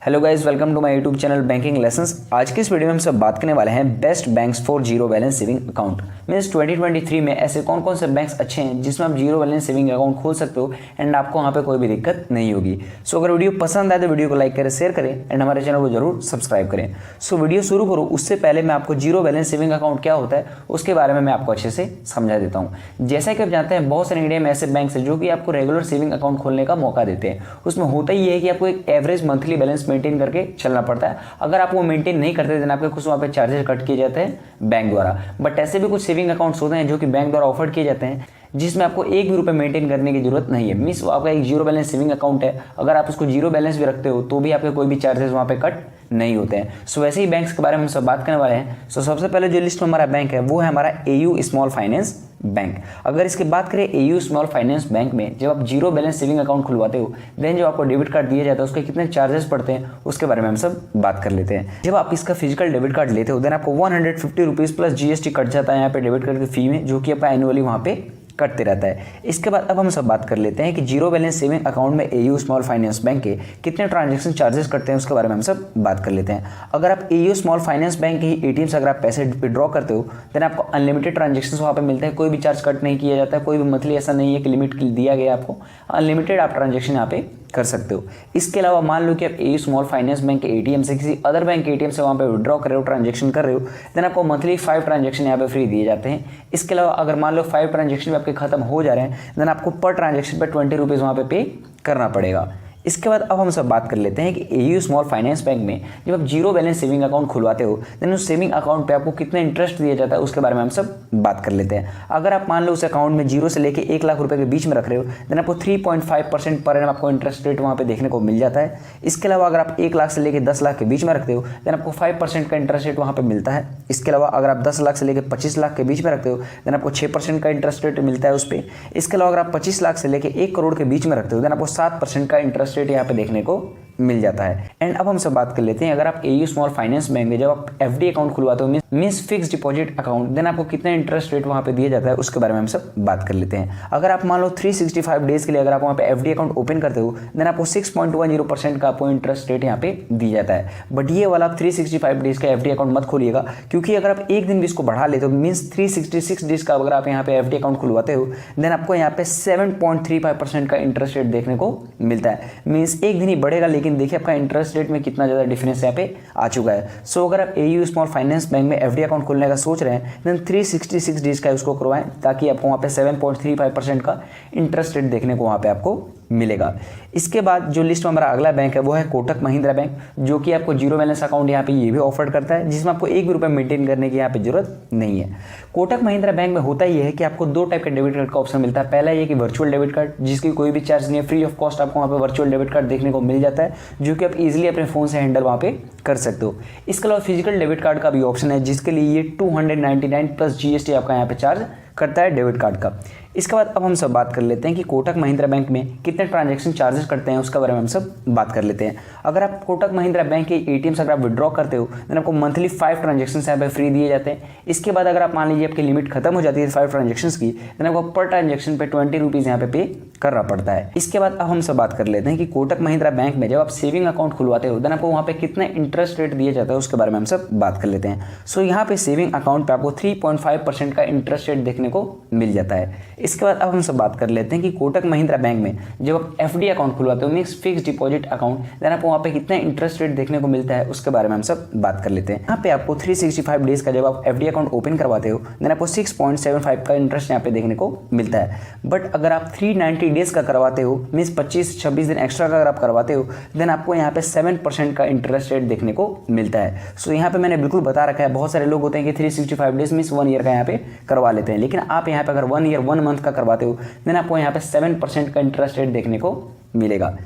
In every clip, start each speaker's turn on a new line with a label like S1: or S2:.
S1: Hello guys, welcome to my YouTube channel banking lessons. आज की इस वीडियो में हम सब बात करने वाले हैं best banks for zero balance saving account. Means 2023 में ऐसे कौन कौन से बैंक्स अच्छे हैं जिसमें आप जीरो बैलेंस सेविंग अकाउंट खोल सकते हो एंड आपको वहाँ पे कोई भी दिक्कत नहीं होगी। सो अगर वीडियो पसंद आए तो वीडियो को लाइक करें, शेयर करें एंड हमारे चैनल को जरूर सब्सक्राइब करें। सो वीडियो शुरू करूँ उससे पहले मैं आपको जीरो बैलेंस सेविंग अकाउंट क्या होता है उसके बारे में मैं आपको अच्छे से समझा देता हूँ। जैसा कि आप जानते हैं बहुत सारे इंडिया में ऐसे बैंक्स हैं जो कि आपको रेगुलर सेविंग अकाउंट खोलने का मौका देते हैं। उसमें होता ही है कि आपको एक एवरेज मंथली बैलेंस मेंटेन करके चलना पड़ता है। अगर आप वो मेंटेन नहीं करते देन आपके कुछ वहाँ पे चार्जेस कट किए जाते हैं बैंक द्वारा। बट ऐसे भी कुछ सेविंग अकाउंट्स होते हैं जो कि बैंक द्वारा ऑफर किए जाते हैं जिसमें आपको एक भी रुपये मेंटेन करने की जरूरत नहीं है। मीन्स आपका एक जीरो बैलेंस सेविंग अकाउंट है, अगर आप उसको जीरो बैलेंस भी रखते हो तो भी आपके कोई भी चार्जेस वहाँ पे कट नहीं होते हैं। सो वैसे ही बैंक्स के बारे में हम सब बात करने वाले हैं। सो सबसे पहले जो लिस्ट में हमारा बैंक है वो है हमारा एयू स्मॉल फाइनेंस बैंक। अगर इसकी बात करें एयू स्मॉल फाइनेंस बैंक में जब आप जीरो बैलेंस सेविंग अकाउंट खुलवाते हो देन जो आपको डेबिट कार्ड दिया जाता है उसके कितने चार्जेस पड़ते हैं उसके बारे में हम सब बात कर लेते हैं। जब आप इसका फिजिकल डेबिट कार्ड लेते हो देन आपको 150 रुपीज़ प्लस जीएसटी कट जाता है यहाँ पे डेबिट कार्ड की फी में, जो कि आपका एनुअली वहाँ पे कटते रहता है। इसके बाद अब हम सब बात कर लेते हैं कि जीरो बैलेंस सेविंग अकाउंट में एयू स्मॉल फाइनेंस बैंक के कितने ट्रांजैक्शन चार्जेस करते हैं उसके बारे में हम सब बात कर लेते हैं। अगर आप एयू स्मॉल फाइनेंस बैंक के ही एटीएम से अगर आप पैसे विड्रॉ करते हो देन आपको अनलिमिटेड ट्रांजैक्शन वहाँ पे मिलते हैं, कोई भी चार्ज कट नहीं किया जाता है, कोई भी मंथली ऐसा नहीं है कि लिमिट दिया गया आपको, अनलिमिटेड आप ट्रांजैक्शन यहाँ पे कर सकते हो। इसके अलावा मान लो कि आप एयू स्मॉल फाइनेंस बैंक के एटीएम से किसी अदर बैंक के एटीएम से वहाँ पे विड्रॉ कर रहे हो, ट्रांजैक्शन कर रहे हो, देन आपको मंथली 5 ट्रांजैक्शन यहाँ पे फ्री दिए जाते हैं। इसके अलावा अगर मान लो 5 ट्रांजैक्शन आपके खत्म हो जा रहे हैं देन आपको पर ट्रांजैक्शन पे 20 रुपीज़ वहाँ पे करना पड़ेगा। इसके बाद अब हम सब बात कर लेते हैं कि एयू स्मॉल फाइनेंस बैंक में जब आप जीरो बैलेंस सेविंग अकाउंट खुलवाते हो देन उस सेविंग अकाउंट पे आपको कितना इंटरेस्ट दिया जाता है उसके बारे में हम सब बात कर लेते हैं। अगर आप मान लो उस अकाउंट में जीरो से लेके 1 लाख रुपए के बीच में रख रहे हो देन आपको 3.5% पर एनम आपको इंटरेस्ट रेट वहाँ पे देखने को मिल जाता है। इसके अलावा अगर आप 1 लाख से लेकर 10 लाख के बीच में रखते हो देन आपको 5% का इंटरेस्ट रेट वहाँ पे मिलता है। इसके अलावा अगर आप 10 लाख से लेकर 25 लाख के बीच में रखते हो देन आपको 6% का इंटरेस्ट रेट मिलता है उस पर। इसके अलावा अगर आप 25 लाख से लेकर 1 करोड़ के बीच में रखते हो देन आपको 7% का इंटरेस्ट रेट यहाँ पे देखने को मिल जाता है। एंड अब हम सब बात कर लेते हैं अगर आप एयू स्मॉल फाइनेंस बैंक में जब आप एफडी अकाउंट खुलवाते हो means fix deposit account then आपको कितना इंटरेस्ट रेट वहां पे दिया जाता है उसके बारे में हम सब बात कर लेते हैं। अगर आप मान लो 365 डेज के लिए अगर आप वहां पे एफडी अकाउंट ओपन करते हो देन आपको 6.10% का आपको इंटरेस्ट रेट यहाँ पे दिया जाता है। बट ये वाला आप 365 डेज का एफडी अकाउंट मत खोलिएगा, क्योंकि अगर आप एक दिन भी इसको बढ़ा लेते हो मीन्स 366 डेज का अगर आप यहाँ पे एफडी अकाउंट खुलवाते हो देन आपको यहाँ पे 7.35% का इंटरेस्ट रेट देखने को मिलता है। मीन्स एक दिन ही बढ़ेगा लेकिन देखिए आपका इंटरेस्ट रेट में कितना ज़्यादा डिफरेंस यहाँ पे आ चुका है। सो अगर आप एयू स्मॉल फाइनेंस बैंक में एफडी अकाउंट खोलने का सोच रहे हैं देन 366 डेज का उसको करवाएं ताकि आपको वहाँ पे 7.35% का इंटरेस्ट रेट देखने को वहाँ पे आपको मिलेगा। इसके बाद जो लिस्ट में हमारा अगला बैंक है वो है कोटक महिंद्रा बैंक, जो कि आपको जीरो बैलेंस अकाउंट यहाँ पे ये भी ऑफर करता है जिसमें आपको एक भी रुपये मेंटेन करने की यहाँ पे जरूरत नहीं है। कोटक महिंद्रा बैंक में होता ही है कि आपको 2 टाइप का डेबिट कार्ड का ऑप्शन मिलता है। पहला ये कि वर्चुअल डेबिट कार्ड जिसकी कोई भी चार्ज नहीं है, फ्री ऑफ कॉस्ट आपको वहाँ पे वर्चुअल डेबिट कार्ड देखने को मिल जाता है जो कि आप इजीली अपने फोन से हैंडल वहाँ पे कर सकते हो। इसके अलावा फिजिकल डेबिट कार्ड का भी ऑप्शन है जिसके लिए ये 299 प्लस जीएसटी आपका यहाँ पे चार्ज करता है डेबिट कार्ड का। इसके बाद अब हम सब बात कर लेते हैं कि कोटक महिंद्रा बैंक में कितने ट्रांजैक्शन चार्जेस करते हैं उसके बारे में हम सब बात कर लेते हैं। अगर आप कोटक महिंद्रा बैंक के एटीएम से अगर आप विड्रॉ करते हो देन आपको मंथली 5 ट्रांजैक्शन यहाँ पे फ्री दिए जाते हैं। इसके बाद अगर आप मान लीजिए आपकी लिमिट खत्म हो जाती है 5 ट्रांजैक्शन की देन आपको पर ट्रांजैक्शन पे 20 रुपीज़ यहाँ पे करना पड़ता है। इसके बाद अब हम सब बात कर लेते हैं कि कोटक महिंद्रा बैंक में जब आप सेविंग अकाउंट खुलवाते हो देन आपको वहाँ पे कितना इंटरेस्ट रेट दिया जाता है उसके बारे में हम सब बात कर लेते हैं। सो यहाँ पे सेविंग अकाउंट पे आपको 3.5% का इंटरेस्ट रेट देखने को मिल जाता है। इसके बाद अब हम सब बात कर लेते हैं कि कोटक महिंद्रा बैंक में जब आप एफडी अकाउंट खुलवाते हो means fix deposit account then आपको वहाँ पे कितना इंटरेस्ट रेट देखने को मिलता है उसके बारे में हम सब बात कर लेते हैं। यहाँ पे आपको 365 डेज का जब आप एफडी अकाउंट ओपन करवाते हो देन आपको 6.75 का इंटरेस्ट यहाँ पे देखने को मिलता है। बट अगर आप 390 डेज का करवाते हो मीन्स 25-26 दिन एक्स्ट्रा का अगर आप करवाते हो देन आपको यहाँ पे 7% का इंटरेस्ट रेट देखने को मिलता है। सो यहाँ पे मैंने बिल्कुल बता रखा है, बहुत सारे लोग होते हैं कि 365 डेज मीन्स 1 ईयर का यहाँ पे करवा लेते हैं, लेकिन आप यहाँ पे अगर 1 ईयर 1 मंथ का करवाते हो देन आपको यहाँ पे 7% का इंटरेस्ट रेट देखने को मिलेगा।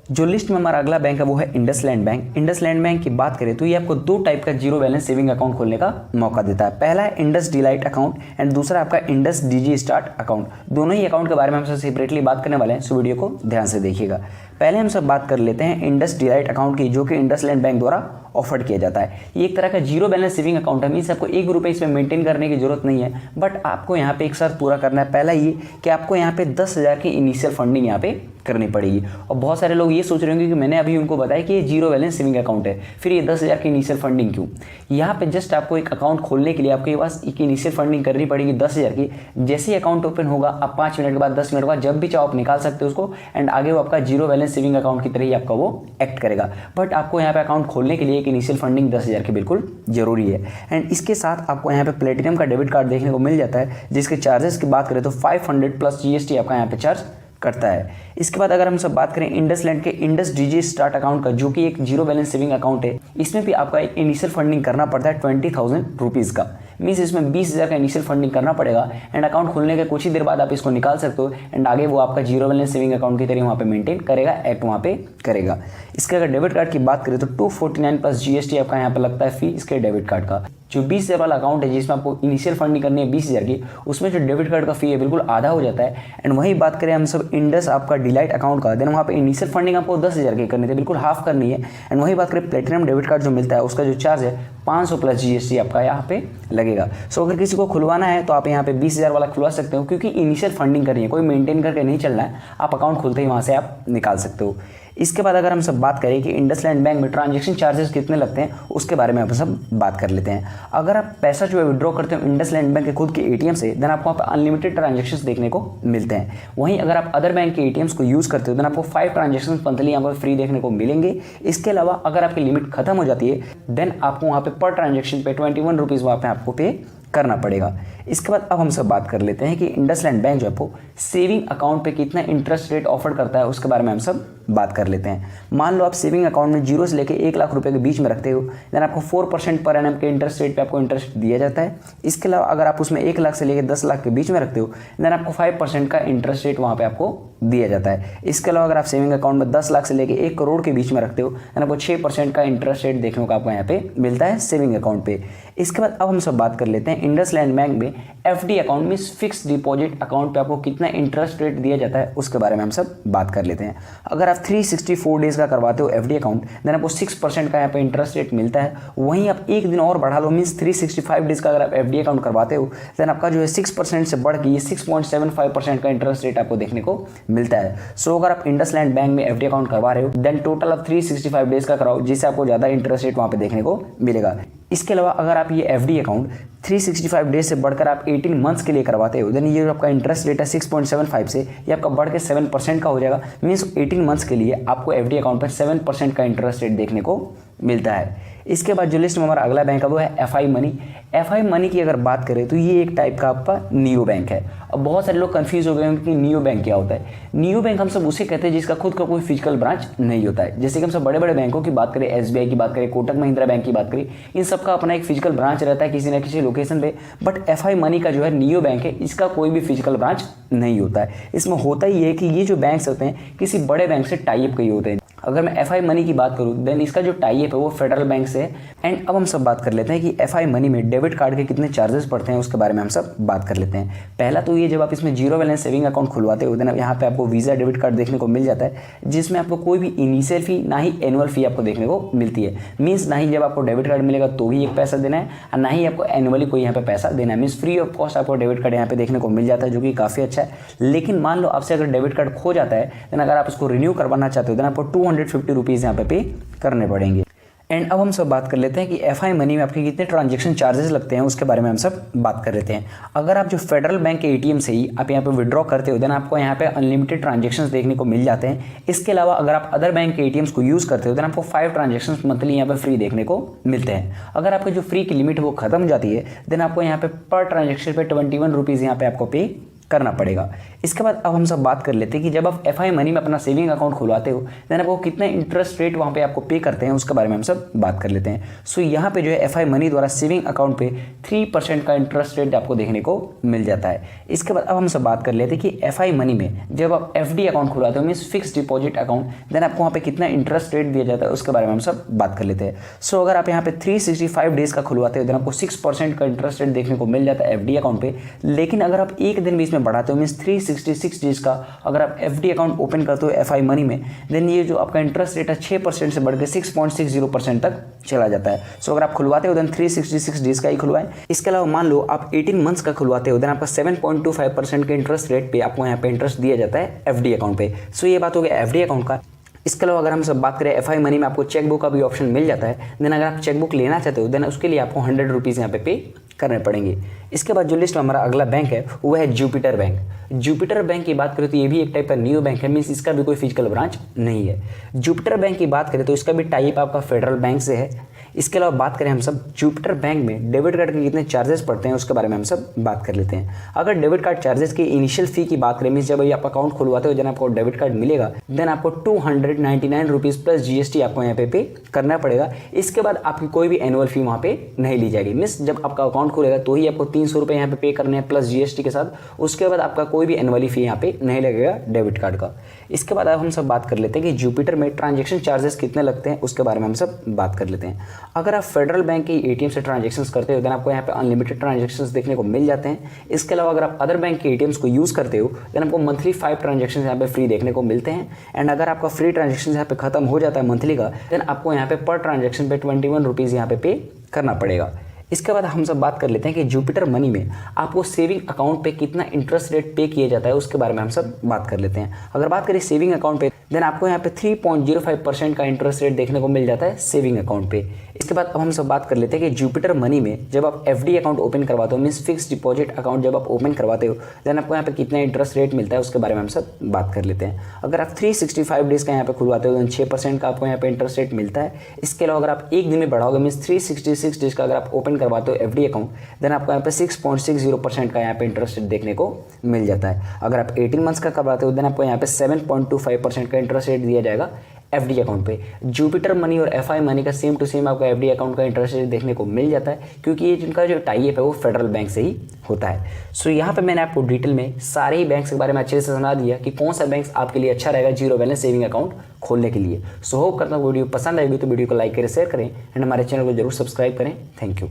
S1: जो लिस्ट में हमारा अगला बैंक है वो है इंडसलैंड बैंक। इंडसलैंड बैंक की बात करें तो ये आपको 2 टाइप का जीरो बैलेंस सेविंग अकाउंट खोलने का मौका देता है। पहला है इंडस डिलाइट अकाउंट एंड दूसरा आपका इंडस डीजी स्टार्ट अकाउंट। दोनों ही अकाउंट के बारे में हम सेपरेटली बात करने वाले हैं, सो वीडियो को ध्यान से देखिएगा। पहले हम सब बात कर लेते हैं इंडस डिलाइट अकाउंट की, जो कि इंडसलैंड बैंक द्वारा ऑफर किया जाता है। ये एक तरह का जीरो बैलेंस सेविंग अकाउंट है, मीन्स आपको 1 रुपये इसमें मेंटेन करने की जरूरत नहीं है, बट आपको यहाँ पे एक शर्त पूरा करना है। पहला ये कि आपको यहाँ पे 10,000 की इनिशियल फंडिंग यहाँ पे करनी पड़ेगी। और बहुत सारे लोग ये सोच रहे होंगे कि मैंने अभी उनको बताया कि ये जीरो बैलेंस सेविंग अकाउंट है, फिर ये 10,000 की इनिशियल फंडिंग क्यों। यहाँ पे जस्ट आपको एक अकाउंट खोलने के लिए आपके पास एक इनिशियल फंडिंग करनी पड़ेगी 10,000 की। जैसे ही अकाउंट ओपन होगा आप 5 मिनट के बाद 10 मिनट बाद जब भी चाहो आप निकाल सकते हो उसको, एंड आगे वो आपका जीरो बैलेंस सेविंग अकाउंट की तरह ही आपका वो एक्ट करेगा। बट आपको यहाँ पे अकाउंट खोलने के लिए एक इनिशियल फंडिंग 10,000 की बिल्कुल जरूरी है। एंड इसके साथ आपको यहाँ पे प्लेटिनम का डेबिट कार्ड देखने को मिल जाता है, जिसके चार्जेस की बात करें तो 500 प्लस GST आपका यहाँ पे चार्ज करता है। इसके बाद अगर हम सब बात करें इंडसलैंड के इंडस डीजी स्टार्ट अकाउंट का, जो कि एक जीरो बैलेंस सेविंग अकाउंट है, इसमें भी आपका एक इनिशियल फंडिंग करना पड़ता है 20,000 रुपीज़ का। मीन्स इसमें 20,000 का इनिशियल फंडिंग करना पड़ेगा, एंड अकाउंट खोलने के कुछ ही देर बाद आप इसको निकाल सकते हो, एंड आगे वो आपका जीरो बैलेंस सेविंग अकाउंट की तरह वहाँ पे मेंटेन करेगा, एक्ट वहाँ पे करेगा। इसके अगर डेबिट कार्ड की बात करें तो 249 प्लस GST आपका यहाँ पे लगता है फी इसके डेबिट कार्ड का। जो 20,000 वाला अकाउंट है जिसमें आपको इनिशियल फंडिंग करनी है 20,000 की, उसमें जो डेबिट कार्ड का फी है बिल्कुल आधा हो जाता है। एंड वही बात करें हम सब इंडस आपका डिलाइट अकाउंट का, देन वहाँ पे इनिशियल फंडिंग आपको 10,000 की करनी थी, बिल्कुल हाफ करनी है। एंड वही बात करें प्लेटिनम डेबिट कार्ड जो मिलता है उसका जो चार्ज है 500 प्लस GST आपका यहाँ पे लगेगा। सो अगर किसी को खुलवाना है तो आप यहाँ पे 20,000 वाला खुलवा सकते हो, क्योंकि इनिशियल फंडिंग करनी है, कोई मेंटेन करके नहीं चलना है, आप अकाउंट खुलते ही वहाँ से आप निकाल सकते हो। इसके बाद अगर हम सब बात करें कि इंडसलैंड बैंक में ट्रांजैक्शन चार्जेस कितने लगते हैं, उसके बारे में हम सब बात कर लेते हैं। अगर आप पैसा जो है विड्रॉ करते हो इंडसलैंड बैंक के खुद के ATM से, देन आपको वहाँ पे अनलिमिटेड ट्रांजैक्शंस देखने को मिलते हैं। वहीं अगर आप अदर बैंक के ATMs को यूज़ करते हो देन आपको 5 ट्रांजैक्शन मंथली यहाँ पर फ्री देखने को मिलेंगे। इसके अलावा अगर आपकी लिमिट खत्म हो जाती है देन आपको वहाँ पे पर ट्रांजैक्शन पे 21 रुपीज़ वहाँ पे आपको पे करना पड़ेगा। इसके बाद अब हम सब बात कर लेते हैं कि इंडसलैंड बैंक जो है वो सेविंग अकाउंट पे कितना इंटरेस्ट रेट ऑफर करता है, उसके बारे में हम सब बात कर लेते हैं। मान लो आप सेविंग अकाउंट में 0 से लेकर 1 लाख रुपए के बीच में रखते हो, देन आपको 4% पर एनम के इंटरेस्ट रेट पे आपको इंटरेस्ट दिया जाता है। इसके अलावा अगर आप उसमें 1 लाख से लेकर 10 लाख के बीच में रखते हो देन आपको 5% का इंटरेस्ट रेट वहाँ पे आपको दिया जाता है। इसके अलावा अगर आप सेविंग अकाउंट में 10 लाख से लेकर 1 करोड़ के बीच में रखते हो देन आपको 6% का इंटरेस्ट रेट देखने को आपको यहाँ पे मिलता है सेविंग अकाउंट पे। इसके बाद अब हम सब बात कर लेते हैं इंडसलैंड बैंक में FD अकाउंट में फिक्स डिपॉजिट अकाउंट पे आपको कितना इंटरेस्ट रेट दिया जाता है, उसके बारे में हम सब बात कर लेते हैं। अगर आप 364 डेज का करवाते हो FD अकाउंट देन आपको 6% का यहाँ पे इंटरेस्ट रेट मिलता है। वहीं आप एक दिन और बढ़ा लो, मीन्स 365 डेज का अगर आप FD अकाउंट करवाते हो देन आपका जो है 6% से बढ़ के ये 6.75% का इंटरेस्ट रेट आपको देखने को मिलता है। सो अगर आप इंडसलैंड बैंक में FD अकाउंट करवा रहे हो देन टोटल आप 365 डेज का कराओ, जिससे आपको ज़्यादा इंटरेस्ट रेट वहाँ पे देखने को मिलेगा। इसके अलावा अगर आप ये FD अकाउंट 365 डेज से बढ़कर आप 18 मंथ्स के लिए करवाते हो देन ये आपका इंटरेस्ट रेट है 6.75 से ये आपका बढ़ के 7% का हो जाएगा। मीन्स 18 मंथ्स के लिए आपको FD अकाउंट पर 7% का इंटरेस्ट रेट देखने को मिलता है। इसके बाद जो लिस्ट में हमारा अगला बैंक है वो है FI मनी। FI मनी की अगर बात करें तो ये एक टाइप का आपका नियो बैंक है। अब बहुत सारे लोग कंफ्यूज हो गए हैं कि नियो बैंक क्या होता है। नियो बैंक हम सब उसे कहते हैं जिसका खुद का कोई फिजिकल ब्रांच नहीं होता है। जैसे कि हम सब बड़े बड़े बैंकों की बात करें, SBI की बात करें, कोटक महिंद्रा बैंक की बात करें, इन सब का अपना एक फिजिकल ब्रांच रहता है किसी न किसी लोकेशन पे। बट FI मनी का जो है नियो बैंक है, इसका कोई भी फिजिकल ब्रांच नहीं होता है। इसमें होता ही है कि ये जो बैंक्स होते हैं किसी बड़े बैंक से टाई अप के होते हैं। अगर मैं FI मनी की बात करूँ देन इसका जो टाई अप है वो फेडरल बैंक से है। एंड अब हम सब बात कर लेते हैं कि FI मनी में डेबिट कार्ड के कितने चार्जेस पड़ते हैं, उसके बारे में हम सब बात कर लेते हैं। पहला तो ये जब आप इसमें जीरो बैलेंस सेविंग अकाउंट खुलवाते हो देन यहाँ पे आपको वीज़ा डेबिट कार्ड देखने को मिल जाता है, जिसमें आपको कोई भी इनिशियल फी ना ही एनुअल फी आपको देखने को मिलती है। मीन्स ना ही जब आपको डेबिट कार्ड मिलेगा तो ही एक पैसा देना है और ना ही आपको एनुअली कोई यहाँ पे पैसा देना है। मीन्स फ्री ऑफ कॉस्ट आपको डेबिट कार्ड यहाँ पे देखने को मिल जाता है, जो कि काफ़ी अच्छा है। लेकिन मान लो आपसे अगर डेबिट कार्ड खो जाता है देन अगर आप उसको रिन्यू करवाना चाहते हो देन आपको 250 रुपीज़ यहाँ पे करने पड़ेंगे। एंड अब हम सब बात कर लेते हैं कि FI मनी में आपके कितने ट्रांजैक्शन चार्जेस लगते हैं, उसके बारे में हम सब बात कर लेते हैं। अगर आप जो फेडरल बैंक के ATM से ही आप यहाँ पे विड्रॉ करते हो देन आपको यहाँ पे अनलिमिटेड ट्रांजैक्शंस देखने को मिल जाते हैं। इसके अलावा अगर आप अदर बैंक के ATMs को यूज़ करते हो देन आपको 5 ट्रांजैक्शंस मंथली यहाँ पे फ्री देखने को मिलते हैं। अगर आपकी जो फ्री की लिमिट वो खत्म हो जाती है देन आपको यहाँ पे पर ट्रांजेक्शन पे 21 रुपीज़ यहाँ पे आपको पे करना पड़ेगा। इसके बाद अब हम सब बात कर लेते हैं कि जब आप FI मनी में अपना सेविंग अकाउंट खुलवाते हो देन आपको कितना इंटरेस्ट रेट वहाँ पे आपको पे करते हैं, उसके बारे में हम सब बात कर लेते हैं। सो यहाँ पे जो है FI मनी द्वारा सेविंग अकाउंट पे 3% का इंटरेस्ट रेट आपको देखने को मिल जाता है। इसके बाद अब हम सब बात कर लेते हैं कि FI मनी में जब आप FD अकाउंट खुलवाते हो means fix deposit account then आपको वहाँ पे कितना इंटरेस्ट रेट दिया जाता है, उसके बारे में हम सब बात कर लेते हैं। सो अगर आप यहाँ पे 365 डेज का खुलवाते हो देन आपको 6% का इंटरेस्ट रेट देखने को मिल जाता है FD अकाउंट पे। लेकिन अगर आप एक दिन भी में बढ़ाते हो मीन्स 366 डेज का अगर आप FD अकाउंट ओपन करते हो FI मनी में, देन ये जो आपका इंटरेस्ट रेट है 6% से बढ़ के 6.60% तक चला जाता है। सो अगर आप खुलवाते हो देन 366 डेज का ही खुलवाएं। इसके अलावा मान लो आप 18 मंथ्स का खुलवाते हो देन आपका 7.25% के इंटरेस्ट रेट पे आपको यहाँ पे इंटरेस्ट दिया जाता है FD अकाउंट पे। सो ये बात हो गया FD अकाउंट का। इसके अलावा अगर हम सब बात करें FI मनी में आपको चेकबुक का भी ऑप्शन मिल जाता है। देन अगर आप चेकबुक लेना चाहते हो देन उसके लिए आपको 100 रुपीज़ यहाँ पे करने पड़ेंगे। इसके बाद जो लिस्ट में हमारा अगला बैंक है वो है जुपिटर बैंक। जुपिटर बैंक की बात करें तो ये भी एक टाइप का न्यू बैंक है, मीन्स इसका भी कोई फिजिकल ब्रांच नहीं है। जुपिटर बैंक की बात करें तो इसका भी टाइप आपका फेडरल बैंक से है। इसके अलावा बात करें हम सब जुपिटर बैंक में डेबिट कार्ड के कितने चार्जेस पड़ते हैं उसके बारे में हम सब बात कर लेते हैं। अगर डेबिट कार्ड चार्जेस की इनिशियल फी की बात करें, मीन्स जब आप अकाउंट खुलवाते हो जब आपको डेबिट कार्ड मिलेगा देन आपको 299 रुपीज़ प्लस GST आपको यहाँ पे करना पड़ेगा। इसके बाद आपकी कोई भी एनुअल फी वहाँ पे नहीं ली जाएगी, मीन्स जब आपका अकाउंट खुलेगा तो ही आपको 300 रुपये यहाँ पे करने हैं प्लस GST के साथ। उसके बाद आपका कोई भी एनुअली फी यहाँ पे नहीं लगेगा डेबिट कार्ड का। इसके बाद अब हम सब बात कर लेते हैं कि जुपिटर में ट्रांजेक्शन चार्जेस कितने लगते हैं उसके बारे में हम सब बात कर लेते हैं। अगर आप फेडरल बैंक के ATM से ट्रांजेक्शन्स करते हो देन आपको यहाँ पे अनलिमिटेड ट्रांजेक्शन्स देखने को मिल जाते हैं। इसके अलावा अगर आप अदर बैंक के ATMs को यूज़ करते हो देन आपको मंथली 5 ट्रांजेक्शन यहाँ पे फ्री देखने को मिलते हैं। एंड अगर आपका फ्री ट्रांजेक्शन यहाँ पे खत्म हो जाता है मंथली का देन आपको यहाँ पे पर ट्रांजेक्शन पे 21 रुपीज़ यहाँ पे करना पड़ेगा। इसके बाद हम सब बात कर लेते हैं कि जुपिटर मनी में आपको सेविंग अकाउंट पे कितना इंटरेस्ट रेट पे किया जाता है उसके बारे में हम सब बात कर लेते हैं। अगर बात करें सेविंग अकाउंट पे देन आपको यहाँ पे 3.05% का इंटरेस्ट रेट देखने को मिल जाता है सेविंग अकाउंट पे। इसके बाद अब हम सब बात कर लेते हैं कि जुपिटर मनी में जब आप FD अकाउंट ओपन करवाते हो मीन्स फिक्स डिपॉजिट अकाउंट जब आप ओपन करवाते हो देन आपको यहाँ पे कितना इंटरेस्ट रेट मिलता है उसके बारे में हम सब बात कर लेते हैं। अगर आप 365 डेज का यहाँ पे खुलवाते हो देन 6% का आपको यहाँ पे इंटरेस्ट रेट मिलता है। इसके अलावा अगर आप एक दिन में बढ़ाओगे मीन्स 366 डेज का अगर आप ओपन करवाते हो FD अकाउंट देन आपको यहाँ पे 6.60% का यहाँ पे इंटरेस्ट रेट देखने को मिल जाता है। अगर आप 18 मंथ्स का करवाते हो देन आपको यहाँ पे 7.25% का इंटरेस्ट रेट दिया जाएगा FD अकाउंट पे। जुपिटर मनी और FI मनी का सेम टू सेम आपको FD अकाउंट का इंटरेस्ट रेट देखने को मिल जाता है क्योंकि ये जिनका जो टाइप है वो फेडरल बैंक से ही होता है। सो यहाँ पे मैंने आपको डिटेल में सारे ही बैंक्स के बारे में अच्छे से समझा दिया कि कौन सा बैंक आपके लिए अच्छा रहेगा जीरो बैलेंस सेविंग अकाउंट खोलने के लिए। सो होप करता हूँ वीडियो पसंद आएगी तो वीडियो को लाइक करें, शेयर करें एंड हमारे चैनल को जरूर सब्सक्राइब करें। Thank you.